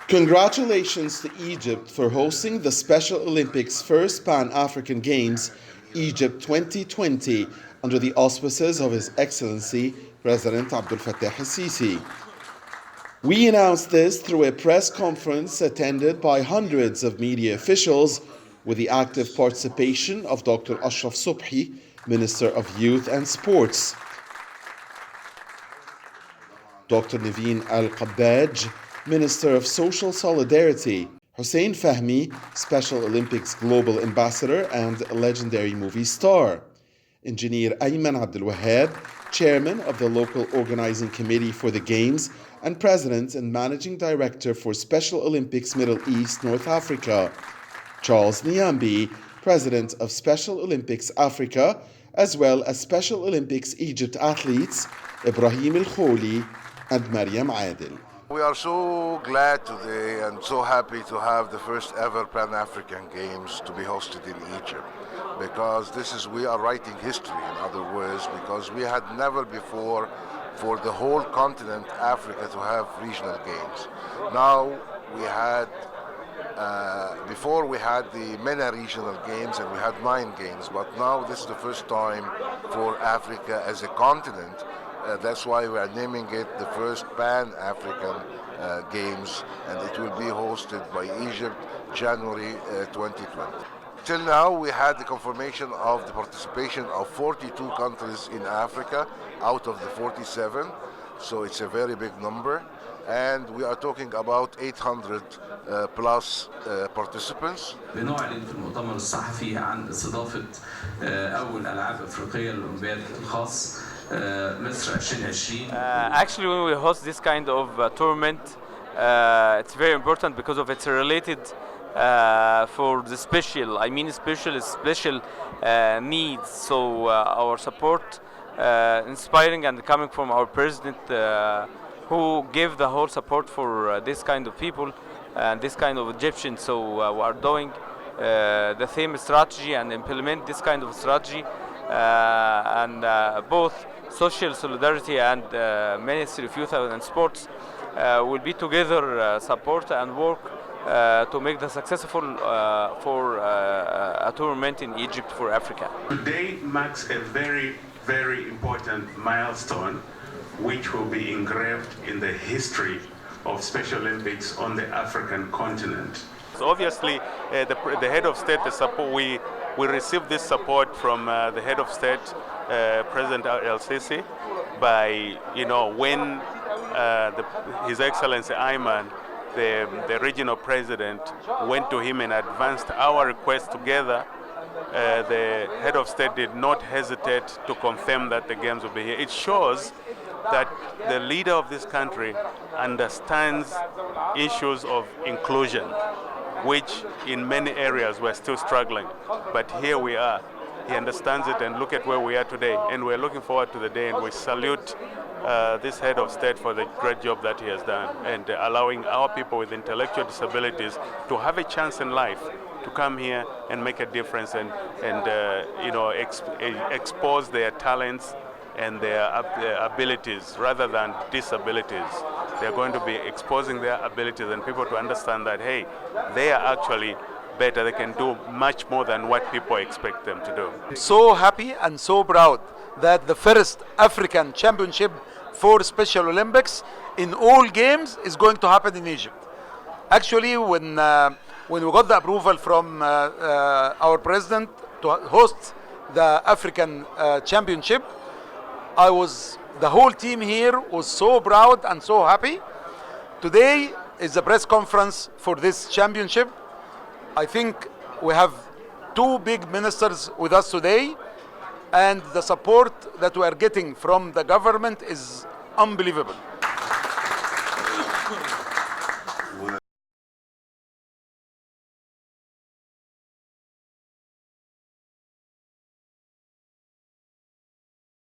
Congratulations to Egypt for hosting the Special Olympics' first Pan-African Games, Egypt 2020, under the auspices of His Excellency President Abdel Fattah el-Sisi. We announced this through a press conference attended by hundreds of media officials with the active participation of Dr. Ashraf Subhi, Minister of Youth and Sports, Dr. Naveen Al-Qabbaj, Minister of Social Solidarity, Hussein Fahmy, Special Olympics Global Ambassador and legendary movie star, Engineer Ayman Abdul Wahab, Chairman of the local organizing committee for the Games and President and Managing Director for Special Olympics Middle East North Africa, Charles Niambi, President of Special Olympics Africa, as well as Special Olympics Egypt athletes Ibrahim El-Kholi and Mariam Adil. We are so glad today and so happy to have the first ever Pan-African Games to be hosted in Egypt, because we are writing history, in other words, because we had never before for the whole continent Africa to have regional games. Now we had, before we had the MENA regional games and we had 9 games, but now this is the first time for Africa as a continent. That's why we are naming it the first Pan-African Games, and it will be hosted by Egypt January 2020. Till now we had the confirmation of the participation of 42 countries in Africa out of the 47, so it's a very big number, and we are talking about 800 plus participants. بنعلن في المؤتمر الصحفي عن استضافة أول ألعاب أفريقية للأولمبياد الخاص مصر 2020. Actually, when we host this kind of tournament, it's very important because of it's related for the special needs. So our support, inspiring and coming from our president, who gave the whole support for this kind of people and this kind of Egyptians. So we are doing the same strategy and implement this kind of strategy, and both Social Solidarity and Ministry of Youth and Sports will be together support and work to make the successful for a tournament in Egypt for Africa. Today marks a very, very important milestone which will be engraved in the history of Special Olympics on the African continent. So obviously the head of state, the support, we received this support from the head of state, President el-Sisi, by, when His Excellency Ayman, the regional president, went to him and advanced our request together. The head of state did not hesitate to confirm that the games will be here. It shows that the leader of this country understands issues of inclusion, which in many areas we're still struggling. But here we are. He understands it, and look at where we are today. And we're looking forward to the day, and we salute this head of state for the great job that he has done, and allowing our people with intellectual disabilities to have a chance in life to come here and make a difference and expose their talents and their abilities rather than disabilities. They're going to be exposing their abilities and people to understand that, hey, they are actually better. They can do much more than what people expect them to do. I'm so happy and so proud that the first African Championship for Special Olympics in all games is going to happen in Egypt. Actually, when we got the approval from our president to host the African Championship, the whole team here was so proud and so happy. Today is the press conference for this championship. I think we have 2 big ministers with us today, and the support that we are getting from the government is unbelievable.